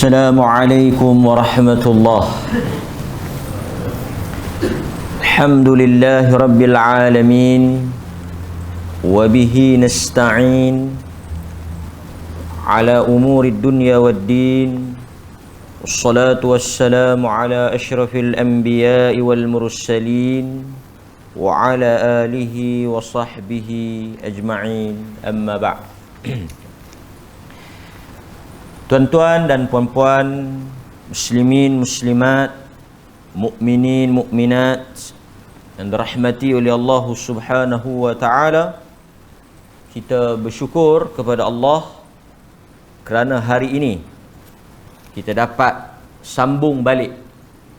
السلام عليكم ورحمة الله. الحمد لله رب العالمين وبه نستعين على أمور الدنيا والدين والصلاة والسلام على أشرف الأنبياء والمرسلين وعلى آله وصحبه أجمعين أما بعد. Tuan-tuan dan puan-puan, muslimin, muslimat, mukminin, mukminat yang dirahmati oleh Allah Subhanahu wa taala, kita bersyukur kepada Allah kerana hari ini kita dapat sambung balik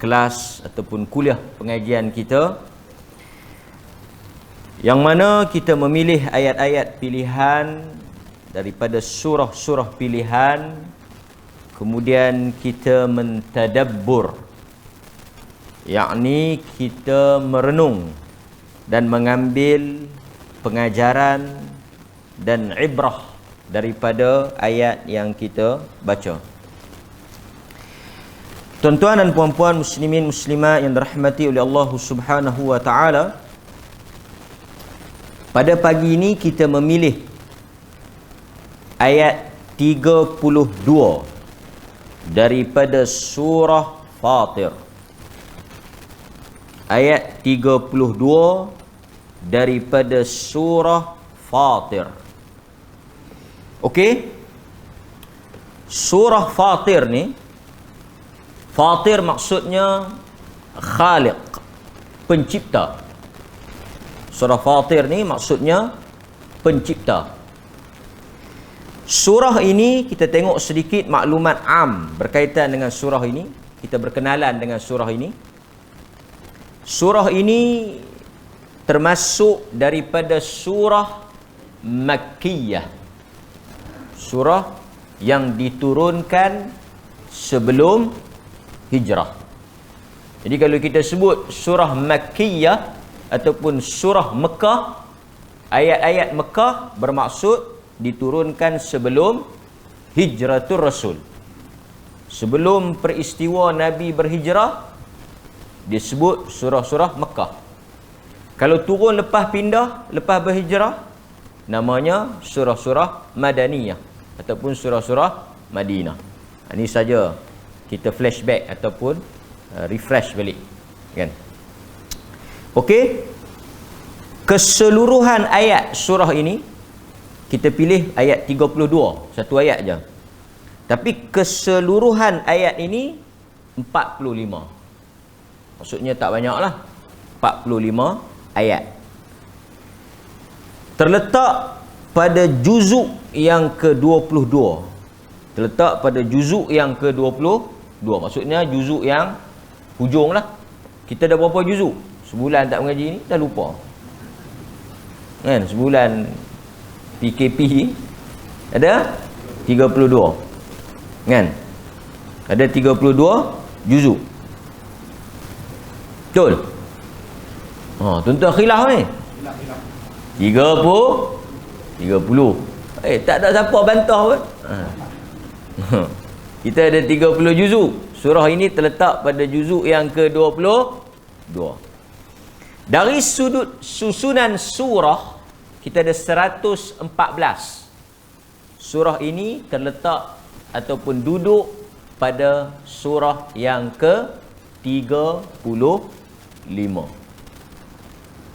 kelas ataupun kuliah pengajian kita, yang mana kita memilih ayat-ayat pilihan daripada surah-surah pilihan. Kemudian kita mentadabbur, yakni kita merenung dan mengambil pengajaran dan ibrah daripada ayat yang kita baca. Tuan-tuan dan puan-puan, muslimin muslimat yang dirahmati oleh Allah Subhanahu wa taala, pada pagi ini kita memilih ayat 32 daripada surah Fatir. Ayat 32 daripada surah Fatir. Okey? Surah Fatir ni, Fatir maksudnya Khaliq, pencipta. Surah Fatir ni maksudnya pencipta. Surah ini kita tengok sedikit maklumat am berkaitan dengan surah ini. Kita berkenalan dengan surah ini. Surah ini termasuk daripada surah Makkiyah, surah yang diturunkan sebelum hijrah. Jadi kalau kita sebut surah Makkiyah ataupun surah Mekah, ayat-ayat Mekah bermaksud diturunkan sebelum hijratul Rasul, sebelum peristiwa Nabi berhijrah, disebut surah-surah Mekah. Kalau turun lepas pindah, lepas berhijrah, namanya surah-surah Madaniyah ataupun surah-surah Madinah. Ini saja kita flashback ataupun refresh balik, kan? Okey, keseluruhan ayat surah ini kita pilih ayat 32, satu ayat je. Tapi keseluruhan ayat ini 45. Maksudnya tak banyaklah. 45 ayat. Terletak pada juzuk yang ke-22. Terletak pada juzuk yang ke-22. Maksudnya juzuk yang hujung lah. Kita dah berapa juzuk? Sebulan tak mengaji ni, dah lupa. Kan? Sebulan PKP ada 32, kan? Ada 32 juzuk. Betul? Tuan-tuan khilaf ni? 30. Tak ada siapa bantah pun. Kita ada 30 juzuk. Surah ini terletak pada juzuk yang ke-22. Dari sudut susunan surah, kita ada 114. Surah ini terletak ataupun duduk pada surah yang ke-35.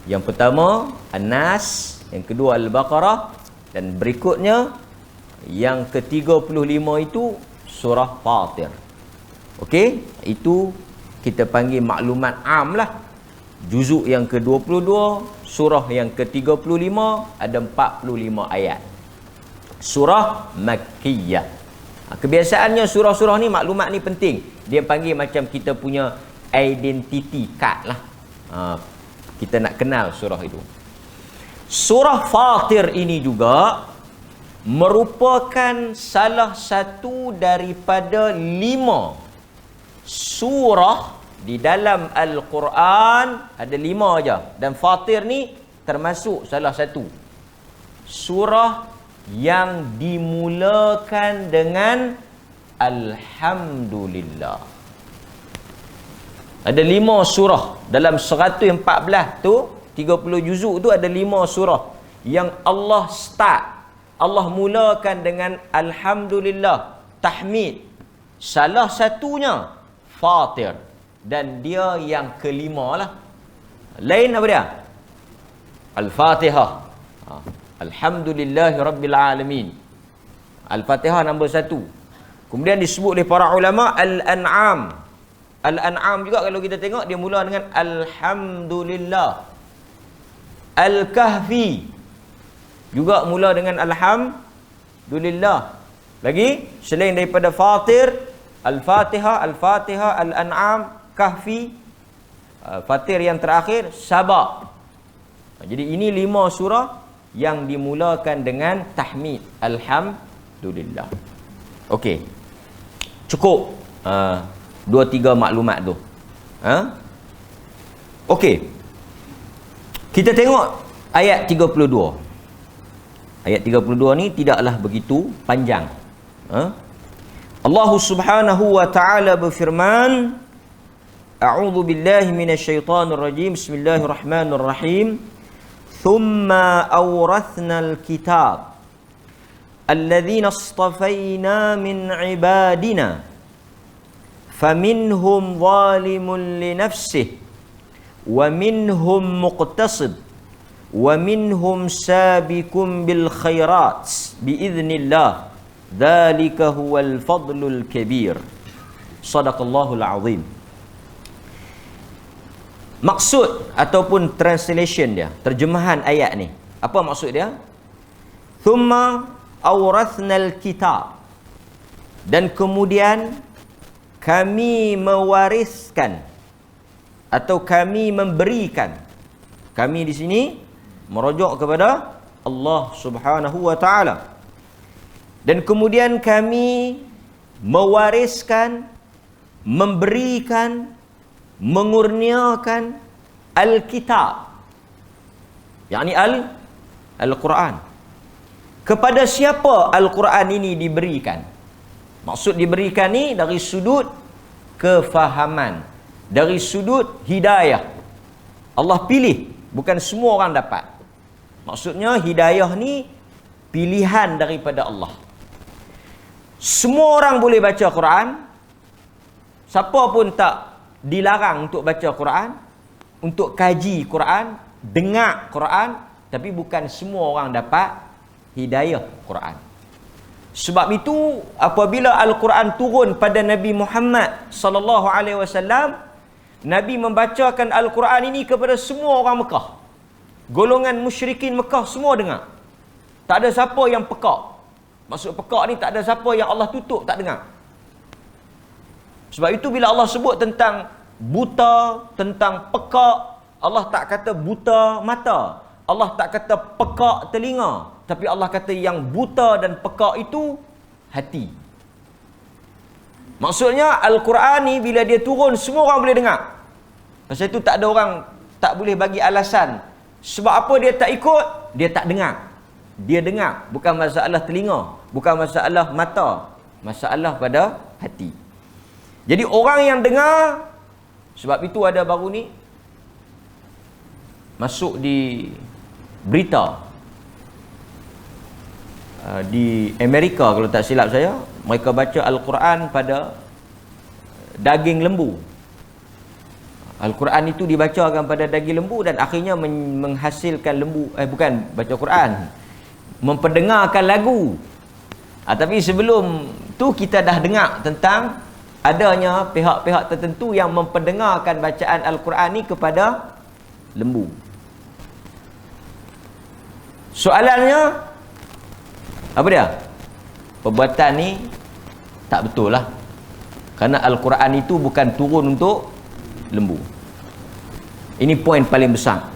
Yang pertama An-Nas, yang kedua Al-Baqarah, dan berikutnya yang ke-35 itu surah Fatir. Okey, itu kita panggil maklumat am lah. Juzuk yang ke-22, surah yang ke-35, ada 45 ayat. Surah Makkiyah. Kebiasaannya surah-surah ni, maklumat ni penting. Dia panggil macam kita punya identity card lah. Kita nak kenal surah itu. Surah Fatir ini juga merupakan salah satu daripada 5 surah di dalam Al-Quran. Ada 5 aja, dan Fatir ni termasuk salah satu surah yang dimulakan dengan Alhamdulillah. Ada 5 surah dalam 114 tu, 30 juzuk tu ada 5 surah yang Allah start, Allah mulakan dengan Alhamdulillah, tahmid. Salah satunya Fatir, dan dia yang kelima lah. Lain apa dia? Al-Fatihah. Alhamdulillahi Rabbil Alamin. Al-Fatihah nombor 1. Kemudian disebut oleh para ulama Al-An'am. Al-An'am juga kalau kita tengok dia mula dengan Alhamdulillah. Al-Kahfi juga mula dengan Alhamdulillah. Lagi selain daripada Fatir, Al-Fatihah, Al-Fatihah, Al-An'am, Kahfi, Fatir yang terakhir Saba. Jadi ini 5 surah yang dimulakan dengan tahmid Alhamdulillah. Okey. Cukup 2-3 maklumat tu. Okey. Kita tengok ayat 32. Ayat 32 ni tidaklah begitu panjang. Allah Subhanahu wa taala berfirman, A'udzu billahi minasyaitonir rajim. Bismillahirrahmanirrahim. Thumma awrathnal kitab alladhina istafayna min ibadina faminhum zalimun li nafsihi wa minhum muqtasid wa minhum sabiqun bil khairat biiznillah dzalika huwal fadlul kabir. Shadaqallahul azim. Maksud ataupun translation dia, terjemahan ayat ni, apa maksud dia? Thumma awrathnal kitab, dan kemudian kami mewariskan atau kami memberikan. Kami di sini merujuk kepada Allah Subhanahu wa taala. Dan kemudian kami mewariskan, memberikan, mengurniakan Al-Kitab, yakni Al-Quran. Kepada siapa Al-Quran ini diberikan? Maksud diberikan ni dari sudut kefahaman, dari sudut hidayah. Allah pilih, bukan semua orang dapat. Maksudnya hidayah ni pilihan daripada Allah. Semua orang boleh baca Quran. Siapa pun tak dilarang untuk baca Quran, untuk kaji Quran, dengar Quran, tapi bukan semua orang dapat hidayah Quran. Sebab itu apabila Al-Quran turun pada Nabi Muhammad sallallahu alaihi wasallam, Nabi membacakan Al-Quran ini kepada semua orang Mekah. Golongan musyrikin Mekah semua dengar. Tak ada siapa yang pekak. Maksud pekak ni tak ada siapa yang Allah tutup tak dengar. Sebab itu bila Allah sebut tentang buta, tentang pekak, Allah tak kata buta mata, Allah tak kata pekak telinga, tapi Allah kata yang buta dan pekak itu hati. Maksudnya Al-Quran ni bila dia turun semua orang boleh dengar. Pasal itu tak ada orang tak boleh bagi alasan sebab apa dia tak ikut, dia tak dengar. Dia dengar, bukan masalah telinga, bukan masalah mata, masalah pada hati. Jadi orang yang dengar, sebab itu ada baru ni masuk di berita di Amerika kalau tak silap saya, mereka baca Al-Quran pada daging lembu. Al-Quran itu dibacakan pada daging lembu dan akhirnya menghasilkan lembu, bukan baca Quran, memperdengarkan lagu. Tapi sebelum tu kita dah dengar tentang adanya pihak-pihak tertentu yang memperdengarkan bacaan Al-Quran ni kepada lembu. Soalannya apa dia? Perbuatan ni tak betul lah. Kerana Al-Quran itu bukan turun untuk lembu. Ini poin paling besar.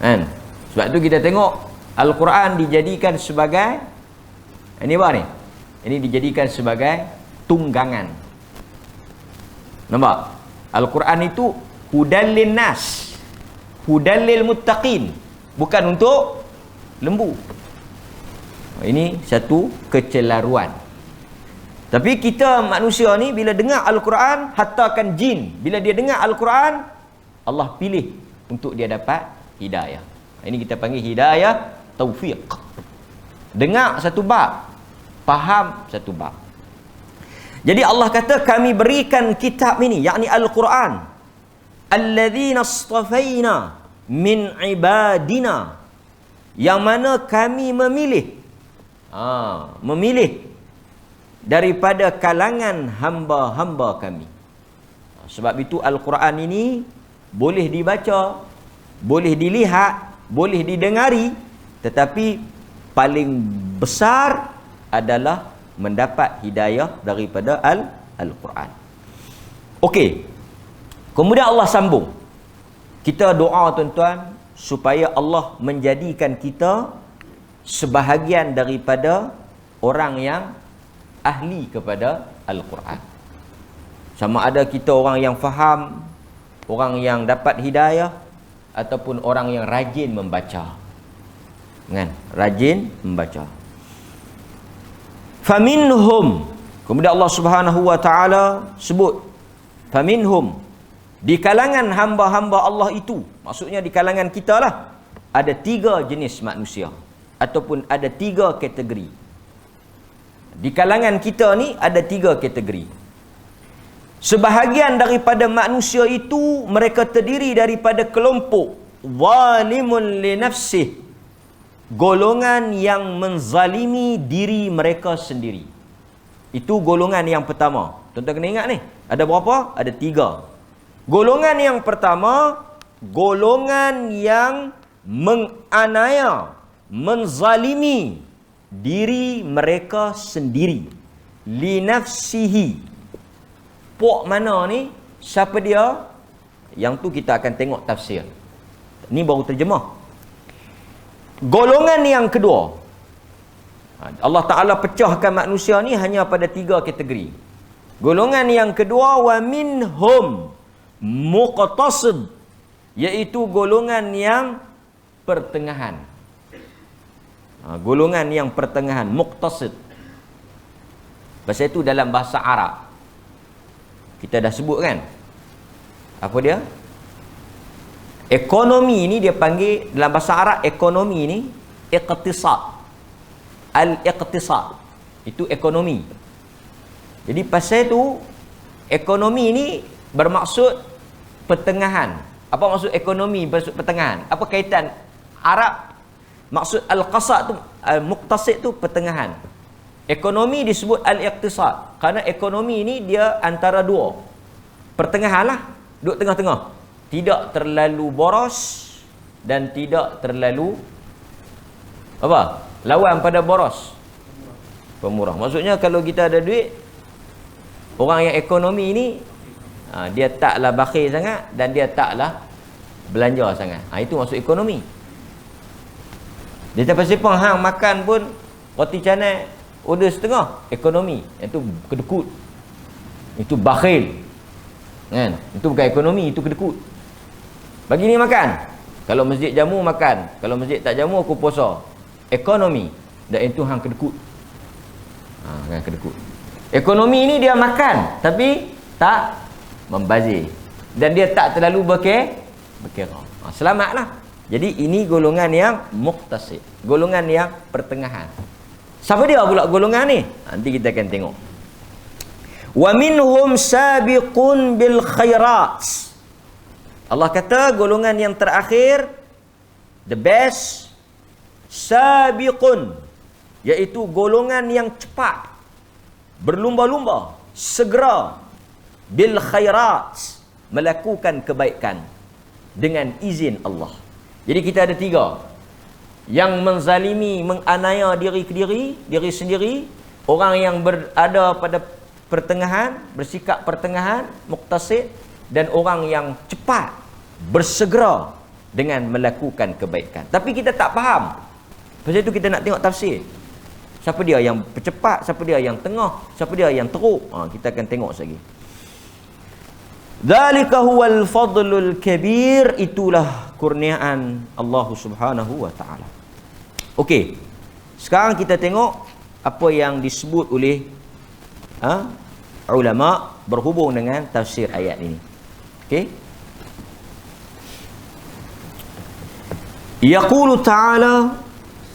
Kan? Sebab tu kita tengok Al-Quran dijadikan sebagai, ini apa ni? Ini dijadikan sebagai tunggangan. Nampak? Al-Quran itu hudal linnas, hudal lil muttaqin, bukan untuk lembu. Ini satu kecelaruan. Tapi kita manusia ni bila dengar Al-Quran, hatta kan jin, bila dia dengar Al-Quran, Allah pilih untuk dia dapat hidayah. Ini kita panggil hidayah taufiq. Dengar satu bab, faham satu bab. Jadi Allah kata kami berikan kitab ini, yakni Al-Quran, alladzina astafaina min ibadina, yang mana kami memilih daripada kalangan hamba-hamba kami. Sebab itu Al-Quran ini boleh dibaca, boleh dilihat, boleh didengari, tetapi paling besar adalah mendapat hidayah daripada Al-Quran. Okey. Kemudian Allah sambung. Kita doa tuan-tuan supaya Allah menjadikan kita sebahagian daripada orang yang ahli kepada Al-Quran. Sama ada kita orang yang faham, orang yang dapat hidayah, ataupun orang yang rajin membaca. Kan? Rajin membaca. Faminhum, kemudian Allah Subhanahu wa taala sebut faminhum, di kalangan hamba-hamba Allah itu, maksudnya di kalangan kita lah, ada 3 jenis manusia ataupun ada 3 kategori. Di kalangan kita ni ada 3 kategori. Sebahagian daripada manusia itu mereka terdiri daripada kelompok zalimun li nafsih, golongan yang menzalimi diri mereka sendiri. Itu golongan yang pertama. Tuan-tuan kena ingat ni, ada berapa? Ada 3. Golongan yang pertama, golongan yang menganiaya, menzalimi diri mereka sendiri. Li nafsihi. Pok mana ni? Siapa dia? Yang tu kita akan tengok tafsir. Ni baru terjemah. Golongan yang kedua, Allah Ta'ala pecahkan manusia ni hanya pada 3 kategori. Golongan yang kedua, wa minhum muqtasid, iaitu golongan yang pertengahan. Golongan yang pertengahan, muqtasid. Pasal itu dalam bahasa Arab kita dah sebut kan, apa dia? Ekonomi ni dia panggil dalam bahasa Arab, ekonomi ni iqtisad. Al-iqtisad itu ekonomi. Jadi pasal tu ekonomi ni bermaksud pertengahan. Apa maksud ekonomi bermaksud pertengahan? Apa kaitan Arab? Maksud al-qasad tu, muqtasid tu pertengahan. Ekonomi disebut al-iqtisad kerana ekonomi ni dia antara 2. Pertengahan lah, duduk tengah-tengah. Tidak terlalu boros dan tidak terlalu apa? Lawan pada boros. Pemurah. Maksudnya kalau kita ada duit, orang yang ekonomi ni dia taklah bakhil sangat dan dia taklah belanja sangat. Itu maksud ekonomi. Dia tak pasal hang makan pun roti canai order setengah, ekonomi. Itu kedekut. Itu bakhil. Kan? Itu bukan ekonomi, itu kedekut. Bagi ni makan. Kalau masjid jamu makan. Kalau masjid tak jamu aku puasa. Ekonomi. Dan itu hang kedekut. Kan kedekut. Ekonomi ni dia makan tapi tak membazir. Dan dia tak terlalu berkira. Selamatlah. Jadi ini golongan yang muqtasid. Golongan yang pertengahan. Siapa dia pula golongan ni? Nanti kita akan tengok. Wa minhum sabiqun bil khairat. Allah kata golongan yang terakhir, the best, sabiqun, iaitu golongan yang cepat, berlumba-lumba, segera, bil khairat, melakukan kebaikan dengan izin Allah. Jadi kita ada 3. Yang menzalimi, menganiaya diri sendiri, orang yang berada pada pertengahan, bersikap pertengahan, muqtasid, dan orang yang cepat, bersegera dengan melakukan kebaikan. Tapi kita tak faham. Pasal itu kita nak tengok tafsir. Siapa dia yang percepat, siapa dia yang tengah, siapa dia yang teruk. Kita akan tengok lagi. Dzalika huwal fadlul kabir, itulah kurniaan Allah Subhanahu wa taala. Okey. Sekarang kita tengok apa yang disebut oleh ulama berhubung dengan tafsir ayat ini. Okey. Yaqulu ta'ala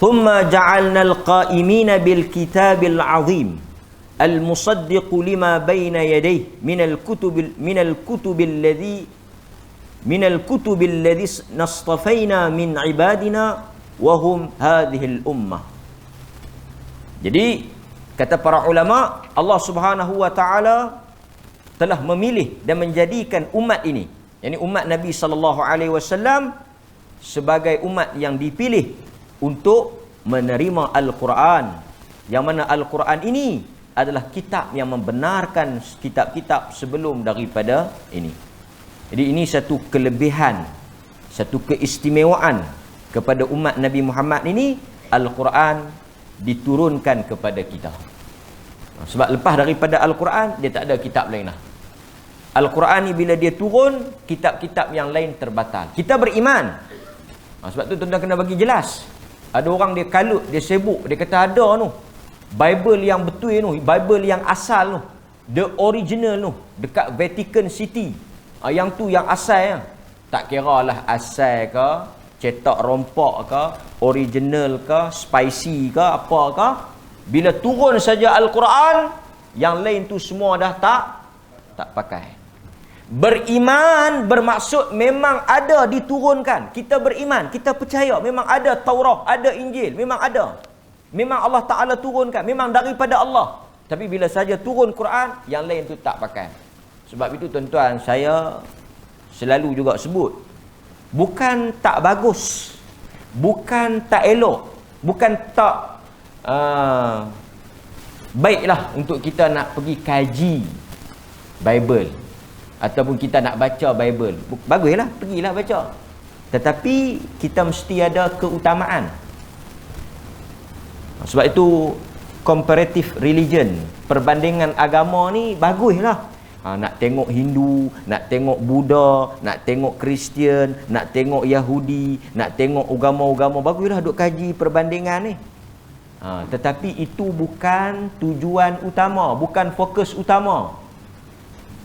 thumma ja'alna al-qa'imina bil kitabil 'azim al-musaddiq lima bayna yadayhi min al-kutubil ladzi nastafaina min ibadina wa hum hadhihi al-ummah. Jadi kata para ulama, Allah Subhanahu wa taala telah memilih dan menjadikan umat ini, yakni umat Nabi sallallahu alaihi wasallam, sebagai umat yang dipilih untuk menerima Al-Quran, yang mana Al-Quran ini adalah kitab yang membenarkan kitab-kitab sebelum daripada ini. Jadi ini satu kelebihan, satu keistimewaan kepada umat Nabi Muhammad ini. Al-Quran diturunkan kepada kita. Sebab lepas daripada Al-Quran, dia tak ada kitab lain lah. Al-Quran ni bila dia turun, kitab-kitab yang lain terbatal. Kita beriman. Sebab tu tuan-tuan kena bagi jelas. Ada orang dia kalut, dia sibuk, dia kata ada tu Bible yang betul tu, Bible yang asal tu, the original tu, dekat Vatican City. Yang tu yang asal ya. Tak kira lah asal ke, cetak rompak ke, original ke, spicy ke, apa ke. Bila turun saja Al-Quran, yang lain tu semua dah tak pakai. Beriman bermaksud memang ada diturunkan. Kita beriman, kita percaya memang ada Taurat, ada Injil, memang ada. Memang Allah Ta'ala turunkan, memang daripada Allah. Tapi bila saja turun Quran, yang lain tu tak pakai. Sebab itu tuan-tuan, saya selalu juga sebut, bukan tak bagus, bukan tak elok, bukan tak baiklah untuk kita nak pergi kaji Bible, ataupun kita nak baca Bible. Baguslah, pergilah baca. Tetapi kita mesti ada keutamaan. Sebab itu comparative religion, perbandingan agama ni baguslah. Nak tengok Hindu, nak tengok Buddha, nak tengok Kristian, nak tengok Yahudi, nak tengok agama-agama, baguslah duk kaji perbandingan ni. Tetapi itu bukan tujuan utama, bukan fokus utama.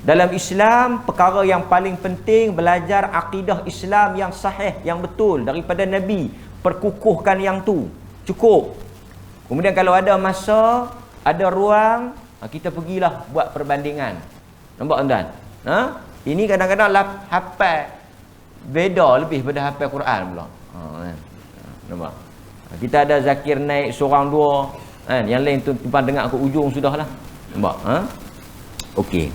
Dalam Islam, perkara yang paling penting belajar akidah Islam yang sahih, yang betul daripada Nabi. Perkukuhkan yang tu, cukup. Kemudian kalau ada masa, ada ruang, kita pergilah buat perbandingan. Nampak tuan-tuan? Ini kadang-kadang hafal beda lebih pada hafal Quran pula. Nampak? Kita ada zakir naik seorang dua, yang lain tu tuan dengar ke ujung sudahlah. Nampak? Okey.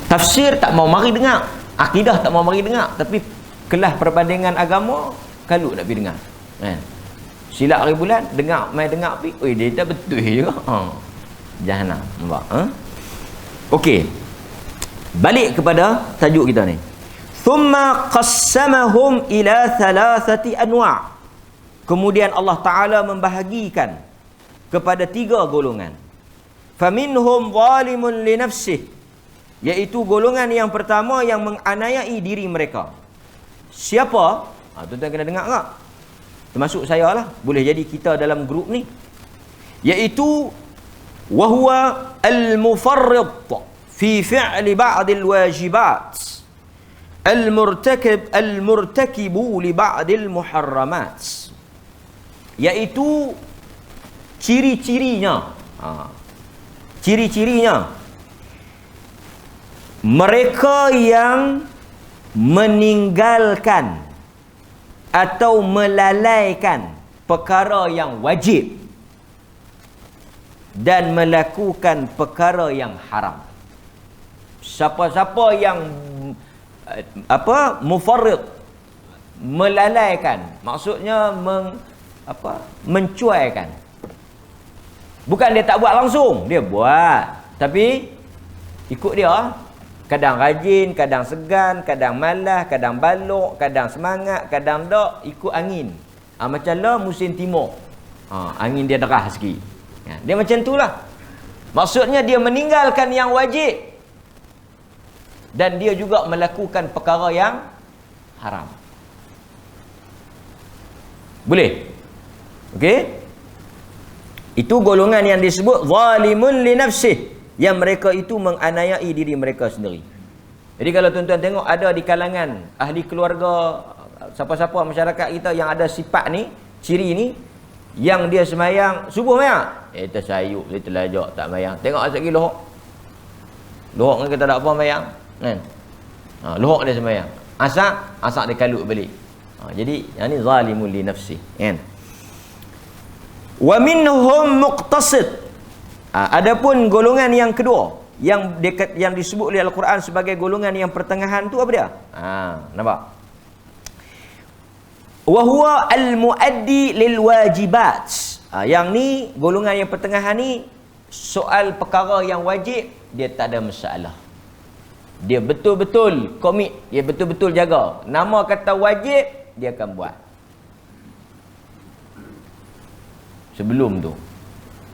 Tafsir tak mau mari dengar, akidah tak mau mari dengar, tapi kelas perbandingan agama kalut nak pergi dengar. Silap hari bulan dengar, mai dengar pi, oi dia tak betul juga. Jahanam, nampak? Okey. Balik kepada tajuk kita ni. Thumma qassamahum ila thalathati anwa'. Kemudian Allah Taala membahagikan kepada 3 golongan. Faminhum zalimun li nafsihi, iaitu golongan yang pertama yang menganiayai diri mereka. Siapa? Tuan-tuan kena dengar tak? Termasuk saya lah. Boleh jadi kita dalam grup ni. Iaitu wahuwa al-mufarrid fi fi'li ba'dil wajibat al-murtakibu li ba'dil muharramat. Iaitu ciri-cirinya. Ciri-cirinya, mereka yang meninggalkan atau melalaikan perkara yang wajib dan melakukan perkara yang haram. Siapa-siapa yang mufarrid, melalaikan, maksudnya mencuaikan. Bukan dia tak buat langsung, dia buat, tapi ikut dia. Kadang rajin, kadang segan, kadang malas, kadang balok, kadang semangat, kadang tak, ikut angin. Macam lah musim timur. Angin dia derah sikit. Dia macam itulah. Maksudnya dia meninggalkan yang wajib dan dia juga melakukan perkara yang haram. Boleh? Okey? Itu golongan yang disebut zalimun li nafsih, yang mereka itu menganiayai diri mereka sendiri. Jadi kalau tuan-tuan tengok ada di kalangan ahli keluarga, siapa-siapa masyarakat kita yang ada sifat ni, ciri ni, yang dia semayang subuh mayang, tersayuk, dia terlajak tak mayang. Tengok asal lagi lohok. Lohok ni kata tak apa mayang, kan? Lohok dia semayang. Asak dia kalut balik. Jadi yang ni zalimul li nafsi, kan? Wa minhum muqtasid. Adapun golongan yang kedua yang disebut oleh Al-Quran sebagai golongan yang pertengahan tu apa dia? Nampak? Wa huwa al-muaddi lil wajibat. Yang ni golongan yang pertengahan ni, soal perkara yang wajib dia tak ada masalah. Dia betul-betul komit, dia betul-betul jaga. Nama kata wajib dia akan buat. Sebelum tu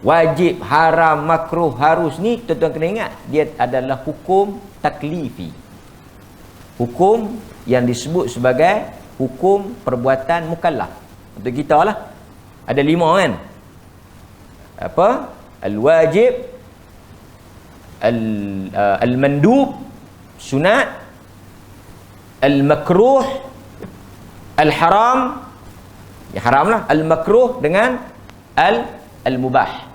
wajib, haram, makruh, harus ni tuan-tuan kena ingat, dia adalah hukum taklifi. Hukum yang disebut sebagai hukum perbuatan mukallaf. Untuk kita lah ada 5 kan. Apa? Al-wajib, al-mandub, sunat, al-makruh, al-haram, ya haram lah, al-makruh dengan al-mubah.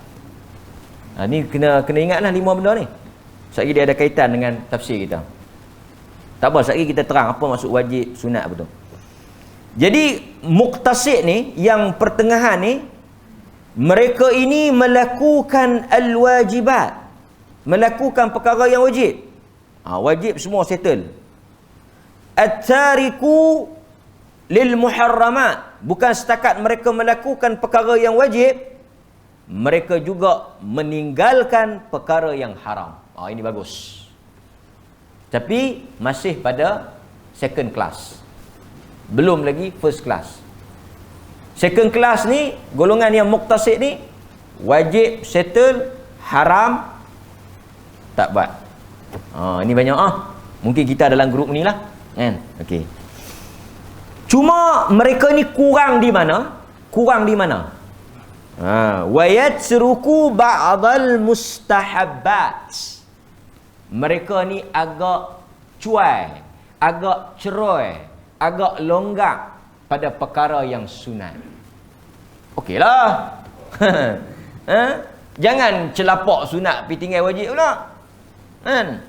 Ni kena ingatlah 5 benda ni. Sekejap lagi dia ada kaitan dengan tafsir kita. Tak apa, sekejap lagi kita terang apa maksud wajib, sunat betul. Jadi muqtasid ni, yang pertengahan ni, mereka ini melakukan al-wajibat, melakukan perkara yang wajib. Wajib semua settle. At-tariku lil muharramat, bukan setakat mereka melakukan perkara yang wajib, mereka juga meninggalkan perkara yang haram. Ini bagus. Tapi masih pada second class, belum lagi first class. Second class ni, golongan yang muqtasid ni, wajib settle, haram tak buat. Ini banyak mungkin kita dalam grup ni lah, kan? Okey. Cuma mereka ni kurang di mana? Kurang di mana? Wa yatruku ba'dal mustahabbat. Mereka ni agak cuai, agak ceroy, agak longgak pada perkara yang sunat. Okeylah. Jangan celapak sunat pergi tinggal wajib pula. Kan?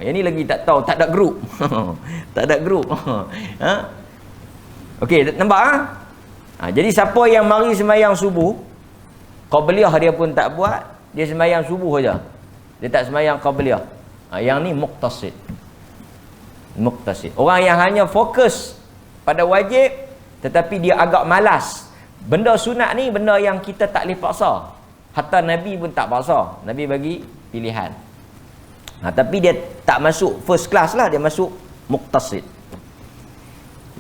Yang ni lagi tak tahu, tak ada grup. Tak ada grup. Okey, nampak jadi siapa yang mari sembahyang subuh, qabliyah dia pun tak buat, dia sembahyang subuh saja, dia tak sembahyang qabliyah. Yang ni muqtasid. Muqtasid. Orang yang hanya fokus pada wajib tetapi dia agak malas. Benda sunat ni benda yang kita tak boleh paksa. Hatta Nabi pun tak paksa. Nabi bagi pilihan. Tapi dia tak masuk first class lah, dia masuk muqtasid.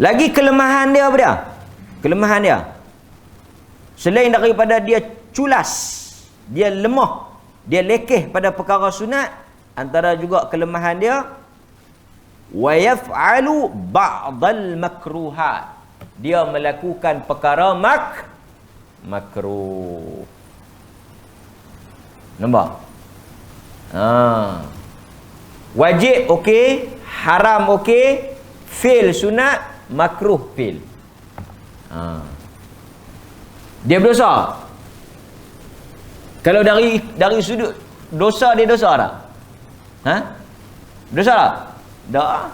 Lagi kelemahan dia apa dia? Kelemahan dia, selain daripada dia culas, dia lemah, dia lekeh pada perkara sunat, antara juga kelemahan dia, wa yaf'alu ba'dal makruhat, dia melakukan perkara makruh. Nampak? Wajib okey, haram okey, fail sunat, makruh fail. Dia berdosa. Kalau dari sudut dosa, dia dosa tak? Berdosa tak? Tak.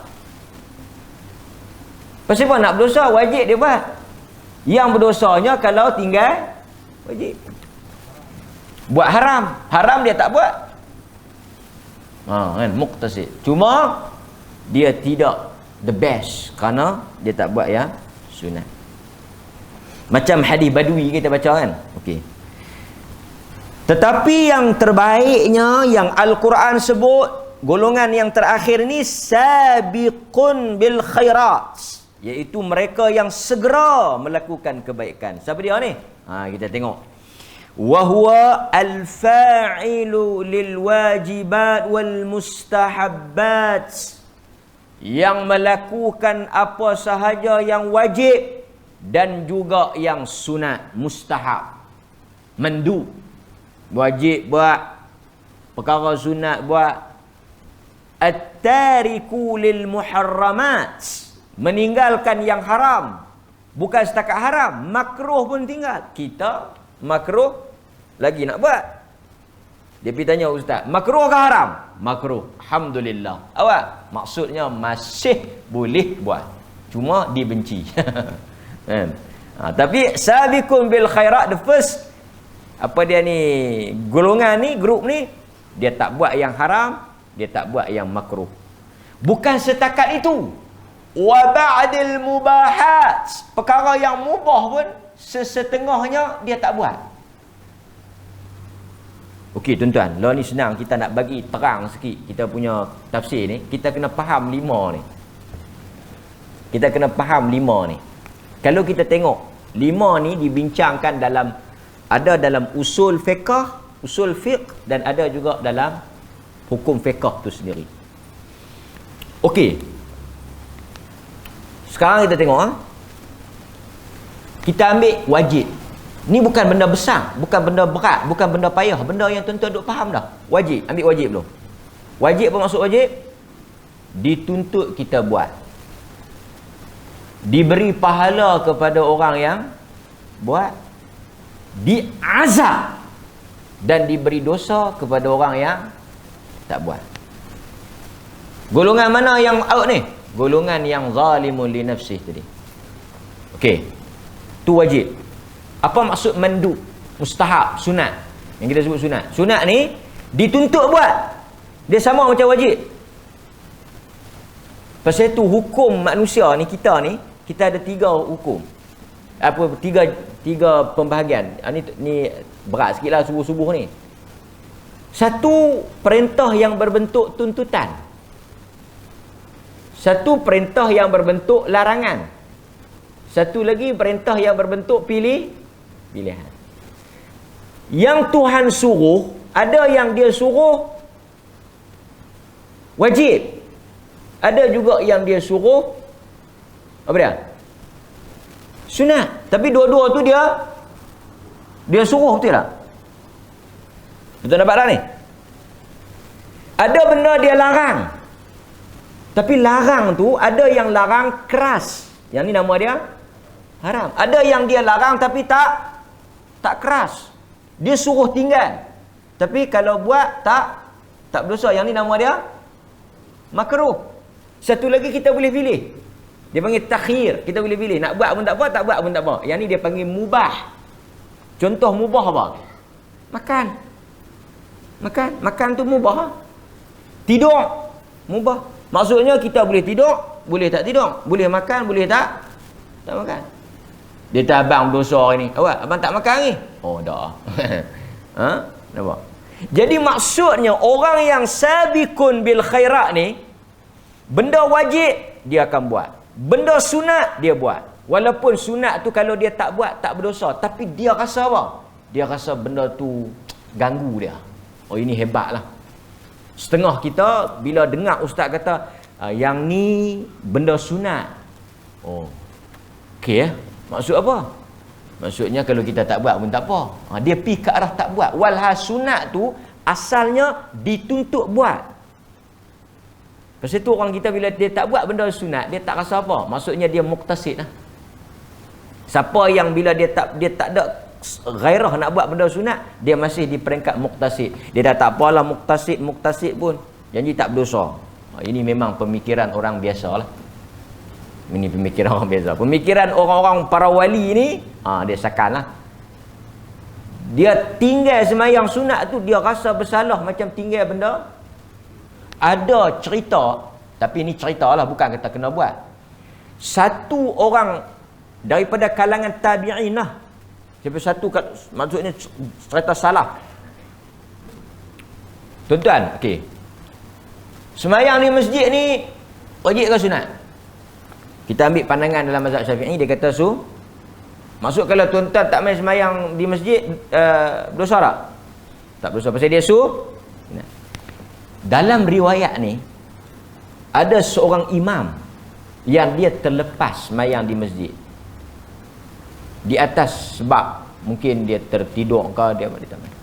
Pasal apa nak berdosa? Wajib dia buat. Yang berdosanya kalau tinggal wajib. Buat haram, haram dia tak buat. Kan, muqtasid. Cuma dia tidak the best kerana dia tak buat yang sunat. Macam hadis Badui kita baca kan. Okey. Tetapi yang terbaiknya yang Al-Quran sebut, golongan yang terakhir ni sabiqun bil khairat, iaitu mereka yang segera melakukan kebaikan. Siapa dia ni? Kita tengok. Wa huwa al-fa'ilu lil wajibat wal mustahabbat, yang melakukan apa sahaja yang wajib dan juga yang sunat, mustahab. mandu, wajib buat, perkara sunat buat. At-tariku lil muharramat, meninggalkan yang haram. Bukan setakat haram, makruh pun tinggal. Kita makruh lagi nak buat. Dia pergi tanya ustaz, makruh ke haram? Makruh. Alhamdulillah. Awak, maksudnya masih boleh buat. Cuma dibenci. Tapi sabiqun bil khairat, the first, apa dia ni, golongan ni, grup ni, dia tak buat yang haram, dia tak buat yang makruh. Bukan setakat itu. Wa ba'dil mubahat, perkara yang mubah pun sesetengahnya dia tak buat. Okey tuan-tuan, lah ni senang kita nak bagi terang sikit kita punya tafsir ni. Kita kena faham 5 ni. Kita kena faham 5 ni. Kalau kita tengok 5 ni dibincangkan dalam, ada dalam usul fiqh dan ada juga dalam hukum fiqh tu sendiri. Okey. Sekarang kita tengok kita ambil wajib. Ni bukan benda besar, bukan benda berat, bukan benda payah, benda yang tuan-tuan duk faham dah. Wajib, ambil wajib dulu. Wajib apa maksud wajib? Dituntut kita buat. Diberi pahala kepada orang yang buat. Diazab dan diberi dosa kepada orang yang tak buat. Golongan mana yang out ni? Golongan yang zalimun li nafsih tadi. Okey. Tu wajib. Apa maksud mandub? Mustahab, sunat. Yang kita sebut sunat. Sunat ni dituntut buat. Dia sama macam wajib. Pasal itu hukum manusia ni, kita ada 3 hukum. Apa, tiga pembahagian. Ni berat sikitlah subuh-subuh ni. Satu, perintah yang berbentuk tuntutan. Satu, perintah yang berbentuk larangan. Satu lagi, perintah yang berbentuk pilihan. Yang Tuhan suruh, ada yang dia suruh wajib, ada juga yang dia suruh apa dia? Sunat. Tapi dua-dua tu dia suruh, betul tak? Betul nampak tak ni? Ada benda dia larang. Tapi larang tu ada yang larang keras. Yang ni nama dia haram. Ada yang dia larang tapi tak keras. Dia suruh tinggal. Tapi kalau buat tak berdosa. Yang ni nama dia makruh. Satu lagi kita boleh pilih. Dia panggil takhir. Kita boleh pilih. Nak buat pun tak apa, tak buat pun tak apa. Yang ni dia panggil mubah. Contoh mubah apa? Makan tu mubah. Tidur mubah. Maksudnya kita boleh tidur, boleh tak tidur. Boleh makan, boleh tak makan. Dia tak, abang berdosa hari ni. Awak, abang tak makan ni? Oh, dah. Nampak? Jadi maksudnya orang yang sabiqun bil khairat ni, benda wajib dia akan buat. Benda sunat dia buat. Walaupun sunat tu kalau dia tak buat tak berdosa, tapi dia rasa apa? Dia rasa benda tu ganggu dia. Oh, ini hebatlah. Setengah kita bila dengar ustaz kata yang ni benda sunat. Oh. Okey. Maksud apa? Maksudnya kalau kita tak buat pun tak apa. Dia pergi ke arah tak buat. Walhal sunat tu asalnya dituntut buat. Pasal tu orang kita bila dia tak buat benda sunat, dia tak rasa apa. Maksudnya dia muktasid lah. Siapa yang bila dia tak ada gairah nak buat benda sunat, dia masih di peringkat muktasid. Dia dah tak apalah muktasid pun. Janji tak berdosa. Ini memang pemikiran orang biasa lah. Ini pemikiran orang biasa. Pemikiran orang-orang para wali ni, dia sakan lah. Dia tinggal semayang sunat tu, dia rasa bersalah macam tinggal benda. Ada cerita, tapi ini cerita lah, bukan kata kena buat. Satu orang daripada kalangan tabi'in lah. Satu, maksudnya cerita salah. Tuan-tuan, okey. Semayang di masjid ni wajib ke sunat? Kita ambil pandangan dalam mazhab Syafi'i, dia kata maksud kalau tuan-tuan tak main semayang di masjid, berdosa tak? Tak berdosa, pasal dia dalam riwayat ni ada seorang imam yang dia terlepas semayang di masjid di atas sebab Mungkin dia tertidur ke dia tak main.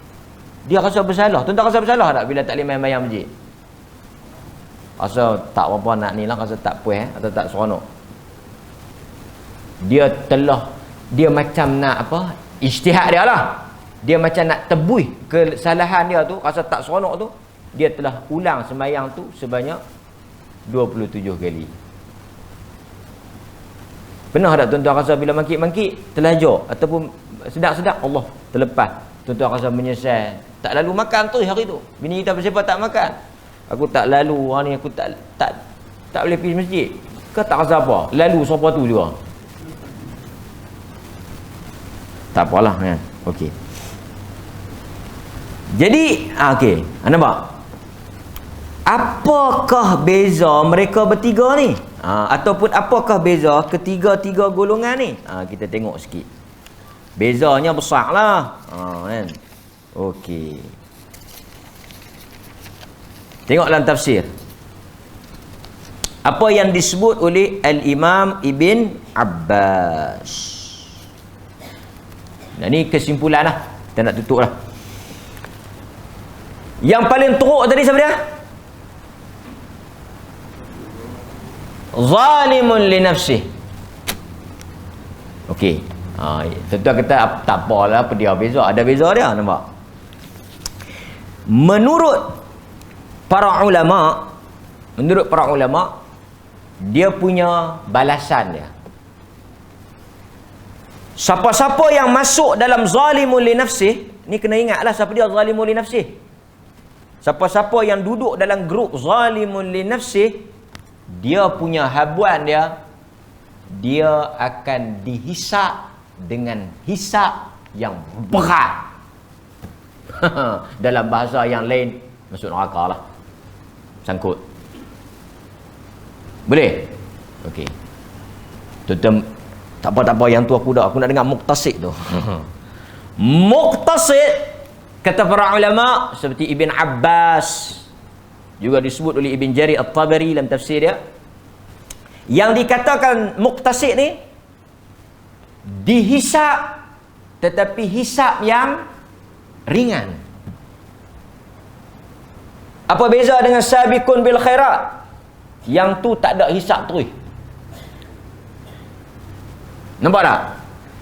Dia rasa bersalah. Tuan-tuan rasa bersalah tak bila tak boleh main-main masjid? Rasa tak apa nak ni lah, rasa tak puas atau tak seronok. Dia macam nak apa? Ijtihad dia lah. Dia macam nak tebus kesalahan dia tu, rasa tak seronok tu, dia telah ulang sembahyang tu sebanyak 27 kali. Pernah tak tuan-tuan rasa bila mangkit-mangkit terlajar ataupun sedap-sedap Allah terlepas, tuan-tuan rasa menyesal, tak lalu makan tu hari tu. Bini kita bersepah tak makan. Aku tak lalu hari ni, aku tak boleh pergi masjid. Kau tak rasa apa? Lalu siapa tu juga. Tak apalah kan. Okey. Jadi, okey. Nampak? Apakah beza mereka bertiga ni? Ataupun apakah beza ketiga-tiga golongan ni? Kita tengok sikit. Bezanya besar lah. Kan? Okey. Tengok dalam tafsir. Apa yang disebut oleh Al-Imam Ibn Abbas. Nah, ni kesimpulan lah. Kita nak tutup lah. Yang paling teruk tadi siapa dia? Zalimun li nafsih. Okey. Tentu kita tak apalah apa dia beza. Ada beza dia, nampak? Menurut para ulama, dia punya balasan dia. Siapa-siapa yang masuk dalam zalimun li nafsih, ni kena ingatlah siapa dia zalimun li nafsih. Siapa-siapa yang duduk dalam grup zalimun li nafsih, dia punya habuan dia akan dihisap dengan hisap yang berat. Dalam bahasa yang lain, masuk neraka lah. Sangkut. Boleh? Okey. Tuan-tuan, tak apa yang tu aku nak dengar muqtasid tu. Muqtasid, kata para ulama seperti Ibn Abbas, juga disebut oleh Ibn Jarir At-Tabari dalam tafsir dia, yang dikatakan muqtasid ni dihisap, tetapi hisap yang ringan. Apa beza dengan sabiqun bil khairat? Yang tu tak ada hisap terus. Nampak tak?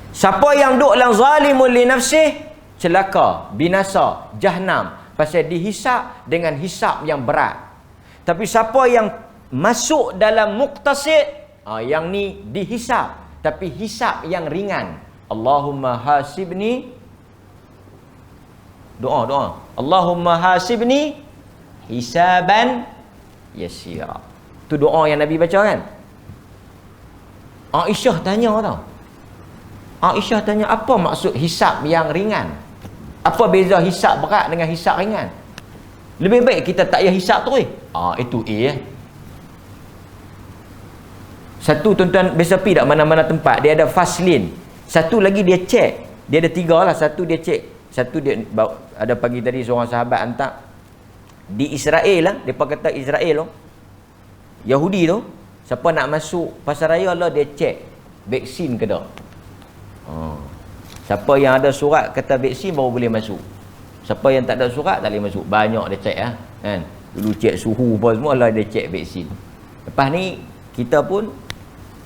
Siapa yang duduk dalam zalimun li nafsih, celaka, binasa, jahanam, pasal dihisap dengan hisap yang berat. Tapi siapa yang masuk dalam muqtasid, yang ni dihisap tapi hisap yang ringan. Allahumma hasibni, doa Allahumma hasibni hisaban yasira. Tu doa yang Nabi baca kan. Aisyah tanya tau. Aisyah tanya, apa maksud hisap yang ringan? Apa beza hisap berat dengan hisap ringan? Lebih baik kita tak payah hisap terus. Itu A. Satu, tuan-tuan biasa pergi tak mana-mana tempat, dia ada faslin. Satu lagi dia cek. Dia ada 3 lah. Satu dia cek. Satu dia ada pagi tadi seorang sahabat hantar di Israel lah. Depa kata Israel tu, Yahudi tu, siapa nak masuk pasaraya lah dia cek vaksin ke tak. Siapa yang ada surat kata vaksin baru boleh masuk. Siapa yang tak ada surat tak boleh masuk. Banyak dia cek lah kan. Dulu cek suhu apa semua lah, dia cek vaksin. Lepas ni kita pun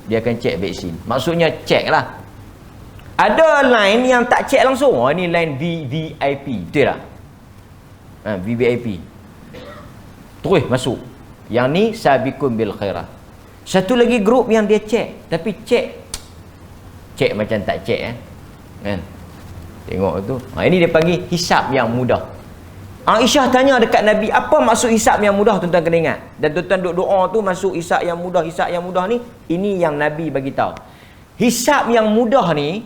dia akan cek vaksin. Maksudnya cek lah. Ada line yang tak cek langsung. Ni line VVIP. Betul tak? VVIP. Terus masuk. Yang ni sabiqun bil khairah. Satu lagi grup yang dia cek, tapi cek macam tak cek kan. Tengok tu. Ini dia panggil hisap yang mudah. Aisyah tanya dekat Nabi, apa maksud hisap yang mudah? Tuan-tuan kena ingat. Dan tuan-tuan duk doa tu masuk hisap yang mudah. Hisap yang mudah ni, ini yang Nabi bagi tahu. Hisap yang mudah ni,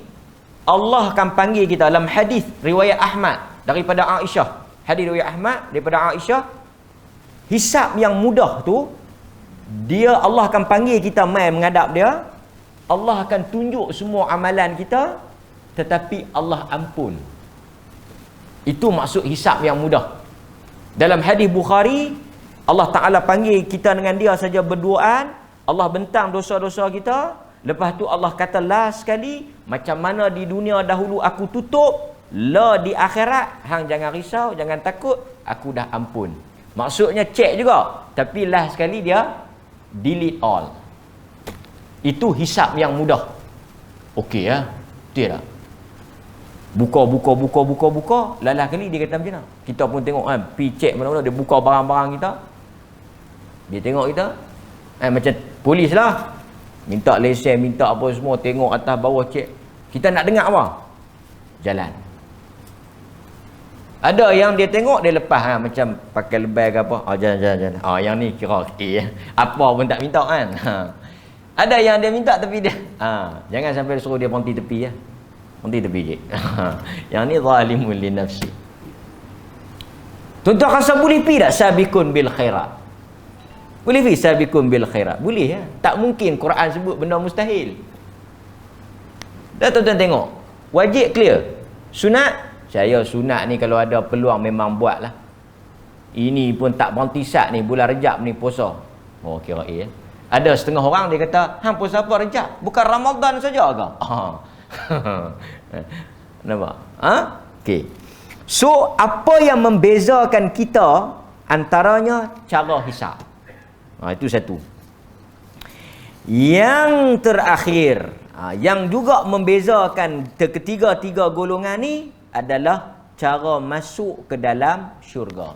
Allah akan panggil kita dalam hadis riwayat Ahmad daripada Aisyah. Hadis riwayat Ahmad daripada Aisyah. Hisap yang mudah tu, Allah akan panggil kita mai menghadap dia. Allah akan tunjuk semua amalan kita, tetapi Allah ampun. Itu maksud hisap yang mudah. Dalam hadis Bukhari, Allah Ta'ala panggil kita dengan dia saja berduaan, Allah bentang dosa-dosa kita, Lepas tu Allah kata last sekali, macam mana di dunia dahulu aku tutup, la di akhirat hang jangan risau, jangan takut, aku dah ampun. Maksudnya cek juga, tapi last sekali dia delete all. Itu hisap yang mudah. Okey ya, betul tak? Buka. Lalah kali dia kata macam mana? Kita pun tengok kan, pergi cek mana-mana, dia buka barang-barang kita. Dia tengok kita. Macam polis lah. Minta lesen, minta apa semua, tengok atas bawah cek. Kita nak dengar apa? Jalan. Ada yang dia tengok, dia lepas macam pakai lebay ke apa. Jalan. Yang ni kira apa pun tak minta kan. Ada yang dia minta tapi dia jangan sampai suruh dia berhenti tepi ya. Berhenti tepi je. Yang ni zalimun li nafsi. Tuan-tuan rasa boleh pi tak sabiqun bil khairat? Boleh pi sabiqun bil khairat? Boleh ya. Tak mungkin Quran sebut benda mustahil. Dah tuan-tuan tengok. Wajib clear. Sunat, saya sunat ni kalau ada peluang memang buatlah. Ini pun tak berhenti sat ni, bulan Rejab ni puasa. Oh kira ya. Ada setengah orang dia kata, hang puasa apa Rejab? Bukan Ramadan saja ke? Nampak? Okey. So, apa yang membezakan kita antaranya cara hisab. Itu satu. Yang terakhir, yang juga membezakan ketiga-tiga golongan ni adalah cara masuk ke dalam syurga.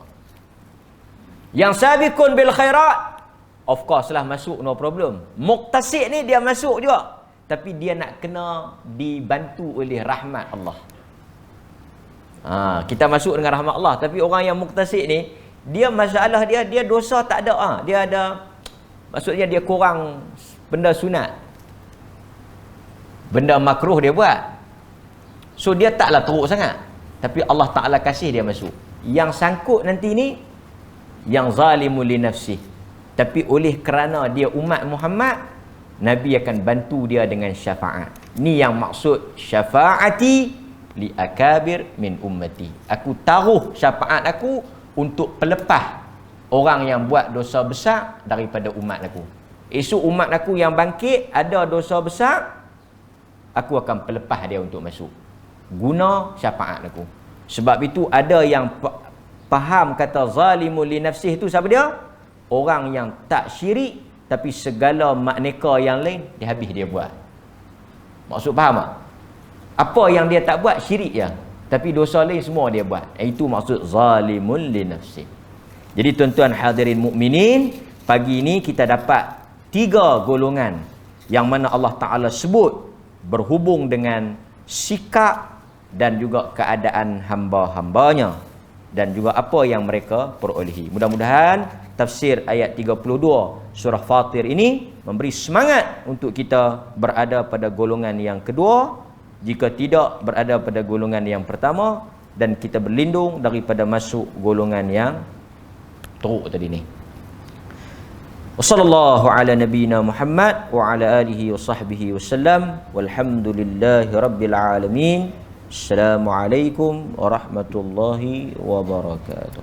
Yang sabiqun bil khairat, of course lah masuk, no problem. Muqtasid ni dia masuk juga, tapi dia nak kena dibantu oleh rahmat Allah. Kita masuk dengan rahmat Allah, tapi orang yang muqtasid ni, dia masalah dia dosa tak ada. Dia ada, maksudnya dia kurang benda sunat, benda makruh dia buat. So dia taklah teruk sangat, tapi Allah Ta'ala kasih dia masuk. Yang sangkut nanti ni yang zalimul li nafsih, tapi oleh kerana dia umat Muhammad, Nabi akan bantu dia dengan syafaat. Ni yang maksud syafaati li akabir min ummati. Aku taruh syafaat aku untuk pelepah orang yang buat dosa besar daripada umat aku. Esok umat aku yang bangkit ada dosa besar, aku akan pelepah dia untuk masuk. Guna syafaat aku. Sebab itu ada yang faham kata zalimul li nafsih itu siapa dia? Orang yang tak syirik tapi segala makneka yang lain dia habis dia buat. Maksud faham tak? Apa yang dia tak buat syirik je, tapi dosa lain semua dia buat. Itu maksud zalimul li nafsih. Jadi tuan-tuan hadirin mukminin, pagi ini kita dapat 3 golongan yang mana Allah Ta'ala sebut berhubung dengan sikap dan juga keadaan hamba-hambanya dan juga apa yang mereka perolehi. Mudah-mudahan tafsir ayat 32 surah Fatir ini memberi semangat untuk kita berada pada golongan yang kedua, jika tidak berada pada golongan yang pertama, dan kita berlindung daripada masuk golongan yang teruk tadi ni. Wassallallahu ala nabiyyina Muhammad wa ala alihi wa sahbihi wasallam, walhamdulillahi rabbil alamin. Assalamualaikum warahmatullahi wabarakatuh.